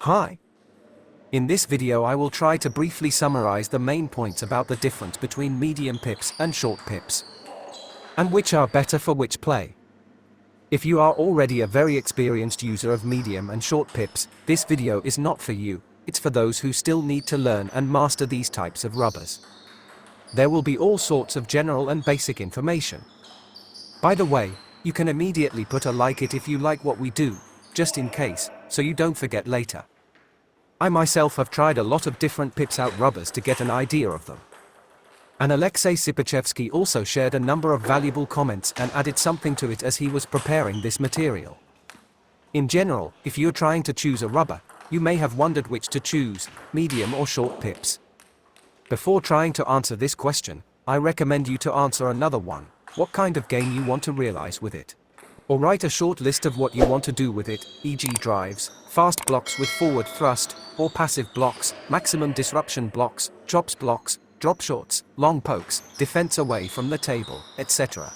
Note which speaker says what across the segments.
Speaker 1: Hi! In this video I will try to briefly summarize the main points about the difference between medium pips and short pips, and which are better for which play. If you are already a very experienced user of medium and short pips, this video is not for you, it's for those who still need to learn and master these types of rubbers. There will be all sorts of general and basic information. By the way, you can immediately put a like it if you like what we do, just in case, so you don't forget later. I myself have tried a lot of different pips out rubbers to get an idea of them. And Alexei Sipachevsky also shared a number of valuable comments and added something to it as he was preparing this material. In general, if you're trying to choose a rubber, you may have wondered which to choose, medium or short pips. Before trying to answer this question, I recommend you to answer another one: what kind of game you want to realize with it. Or write a short list of what you want to do with it, e.g. drives, fast blocks with forward thrust, or passive blocks, maximum disruption blocks, chops blocks, drop shots, long pokes, defense away from the table, etc.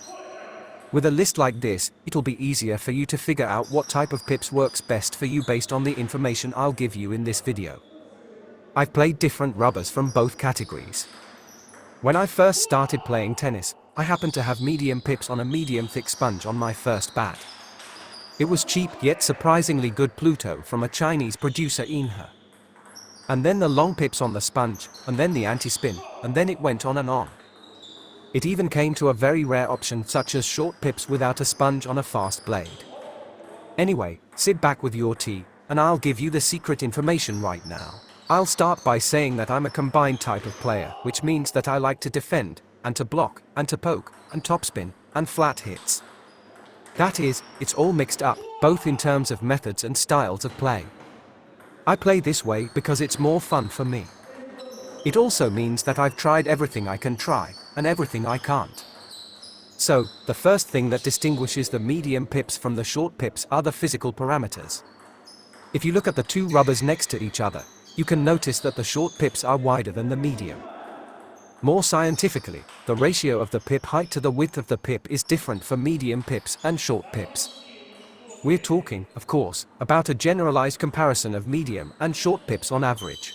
Speaker 1: With a list like this, it'll be easier for you to figure out what type of pips works best for you based on the information I'll give you in this video. I've played different rubbers from both categories. When I first started playing tennis, I happened to have medium pips on a medium thick sponge on my first bat. It was cheap yet surprisingly good Pluto from a Chinese producer Inhe. And then the long pips on the sponge, and then the anti-spin, and then it went on and on. It even came to a very rare option such as short pips without a sponge on a fast blade. Anyway, sit back with your tea, and I'll give you the secret information right now. I'll start by saying that I'm a combined type of player, which means that I like to defend, and to block, and to poke, and topspin, and flat hits. That is, it's all mixed up, both in terms of methods and styles of play. I play this way because it's more fun for me. It also means that I've tried everything I can try, and everything I can't. So, the first thing that distinguishes the medium pips from the short pips are the physical parameters. If you look at the two rubbers next to each other, you can notice that the short pips are wider than the medium. More scientifically, the ratio of the pip height to the width of the pip is different for medium pips and short pips. We're talking, of course, about a generalized comparison of medium and short pips on average.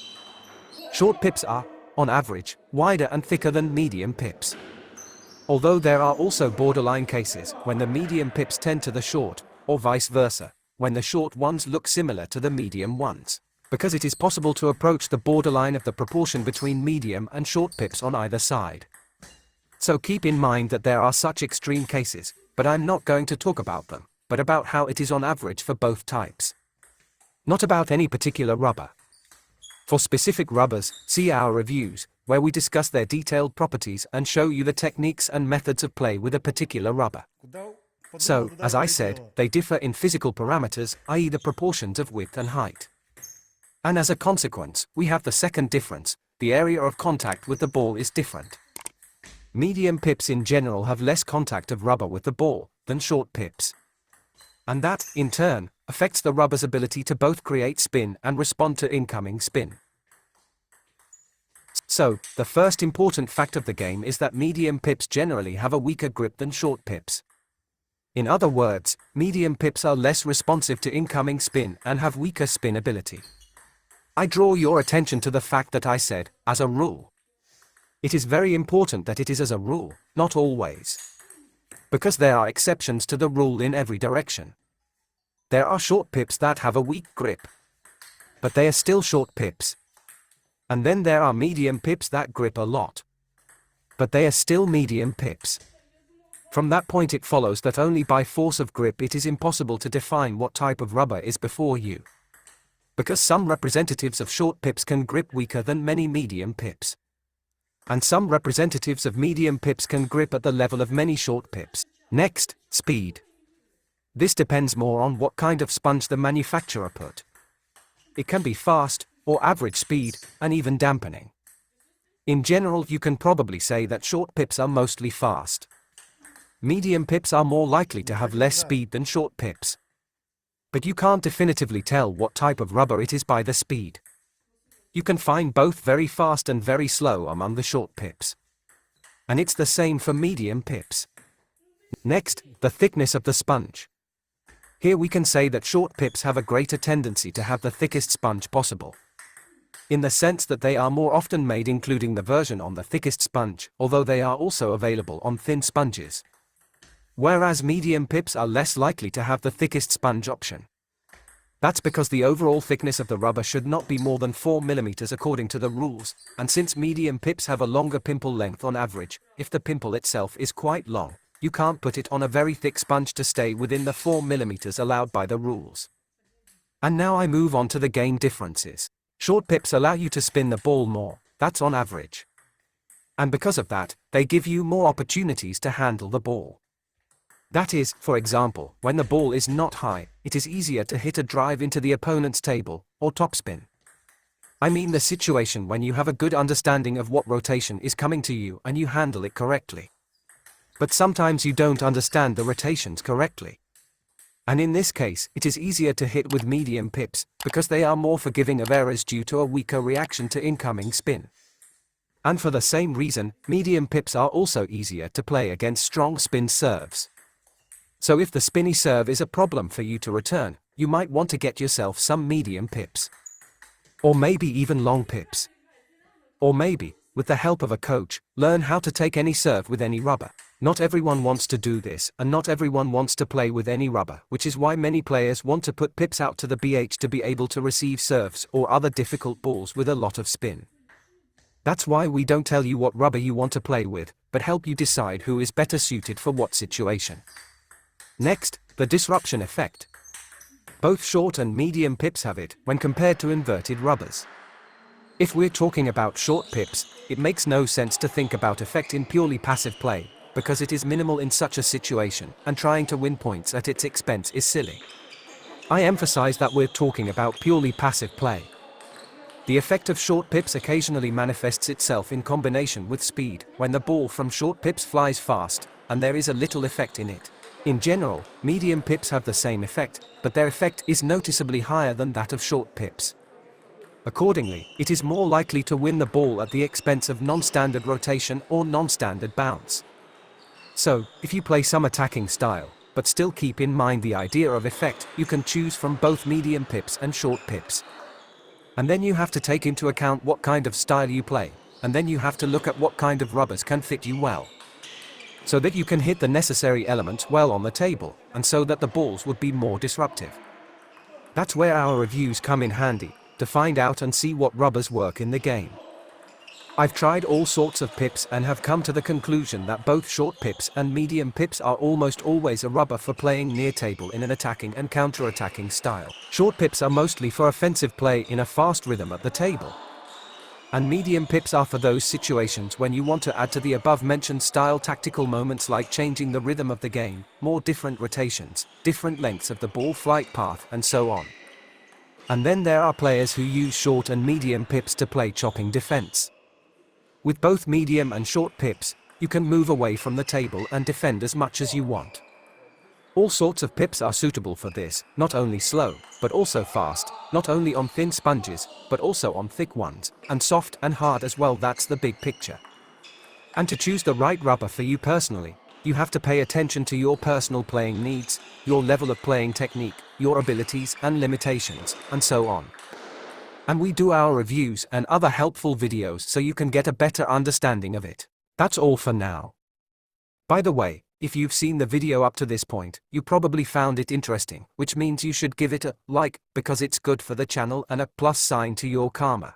Speaker 1: Short pips are, on average, wider and thicker than medium pips. Although there are also borderline cases when the medium pips tend to the short, or vice versa, when the short ones look similar to the medium ones, because it is possible to approach the borderline of the proportion between medium and short pips on either side. So keep in mind that there are such extreme cases, but I'm not going to talk about them, but about how it is on average for both types. Not about any particular rubber. For specific rubbers, see our reviews, where we discuss their detailed properties and show you the techniques and methods of play with a particular rubber. So, as I said, they differ in physical parameters, i.e. the proportions of width and height. And as a consequence, we have the second difference: the area of contact with the ball is different. Medium pips in general have less contact of rubber with the ball than short pips. And that, in turn, affects the rubber's ability to both create spin and respond to incoming spin. So, the first important fact of the game is that medium pips generally have a weaker grip than short pips. In other words, medium pips are less responsive to incoming spin and have weaker spin ability. I draw your attention to the fact that I said, as a rule. It is very important that it is as a rule, not always. Because there are exceptions to the rule in every direction. There are short pips that have a weak grip, but they are still short pips. And then there are medium pips that grip a lot, but they are still medium pips. From that point it follows that only by force of grip it is impossible to define what type of rubber is before you. Because some representatives of short pips can grip weaker than many medium pips. And some representatives of medium pips can grip at the level of many short pips. Next, speed. This depends more on what kind of sponge the manufacturer put. It can be fast, or average speed, and even dampening. In general, you can probably say that short pips are mostly fast. Medium pips are more likely to have less speed than short pips. But you can't definitively tell what type of rubber it is by the speed. You can find both very fast and very slow among the short pips. And it's the same for medium pips. Next, the thickness of the sponge. Here we can say that short pips have a greater tendency to have the thickest sponge possible, in the sense that they are more often made including the version on the thickest sponge, although they are also available on thin sponges. Whereas medium pips are less likely to have the thickest sponge option. That's because the overall thickness of the rubber should not be more than 4 mm according to the rules, and since medium pips have a longer pimple length on average, if the pimple itself is quite long, you can't put it on a very thick sponge to stay within the 4 mm allowed by the rules. And now I move on to the game differences. Short pips allow you to spin the ball more, that's on average. And because of that, they give you more opportunities to handle the ball. That is, for example, when the ball is not high, it is easier to hit a drive into the opponent's table, or topspin. I mean the situation when you have a good understanding of what rotation is coming to you and you handle it correctly. But sometimes you don't understand the rotations correctly. And in this case, it is easier to hit with medium pips, because they are more forgiving of errors due to a weaker reaction to incoming spin. And for the same reason, medium pips are also easier to play against strong spin serves. So if the spinny serve is a problem for you to return, you might want to get yourself some medium pips. Or maybe even long pips. Or maybe, with the help of a coach, learn how to take any serve with any rubber. Not everyone wants to do this, and not everyone wants to play with any rubber, which is why many players want to put pips out to the BH to be able to receive serves or other difficult balls with a lot of spin. That's why we don't tell you what rubber you want to play with, but help you decide who is better suited for what situation. Next, the disruption effect. Both short and medium pips have it when compared to inverted rubbers. If we're talking about short pips, it makes no sense to think about effect in purely passive play, because it is minimal in such a situation, and trying to win points at its expense is silly. I emphasize that we're talking about purely passive play. The effect of short pips occasionally manifests itself in combination with speed, when the ball from short pips flies fast, and there is a little effect in it. In general, medium pips have the same effect, but their effect is noticeably higher than that of short pips. Accordingly, it is more likely to win the ball at the expense of non-standard rotation or non-standard bounce. So, if you play some attacking style, but still keep in mind the idea of effect, you can choose from both medium pips and short pips. And then you have to take into account what kind of style you play, and then you have to look at what kind of rubbers can fit you well, so that you can hit the necessary elements well on the table, and so that the balls would be more disruptive. That's where our reviews come in handy, to find out and see what rubbers work in the game. I've tried all sorts of pips and have come to the conclusion that both short pips and medium pips are almost always a rubber for playing near table in an attacking and counter-attacking style. Short pips are mostly for offensive play in a fast rhythm at the table. And medium pips are for those situations when you want to add to the above-mentioned style tactical moments like changing the rhythm of the game, more different rotations, different lengths of the ball flight path, and so on. And then there are players who use short and medium pips to play chopping defense. With both medium and short pips, you can move away from the table and defend as much as you want. All sorts of pips are suitable for this, not only slow, but also fast, not only on thin sponges, but also on thick ones, and soft and hard as well. That's the big picture. And to choose the right rubber for you personally, you have to pay attention to your personal playing needs, your level of playing technique, your abilities and limitations, and so on. And we do our reviews and other helpful videos so you can get a better understanding of it. That's all for now. By the way, if you've seen the video up to this point, you probably found it interesting, which means you should give it a like, because it's good for the channel and a plus sign to your karma.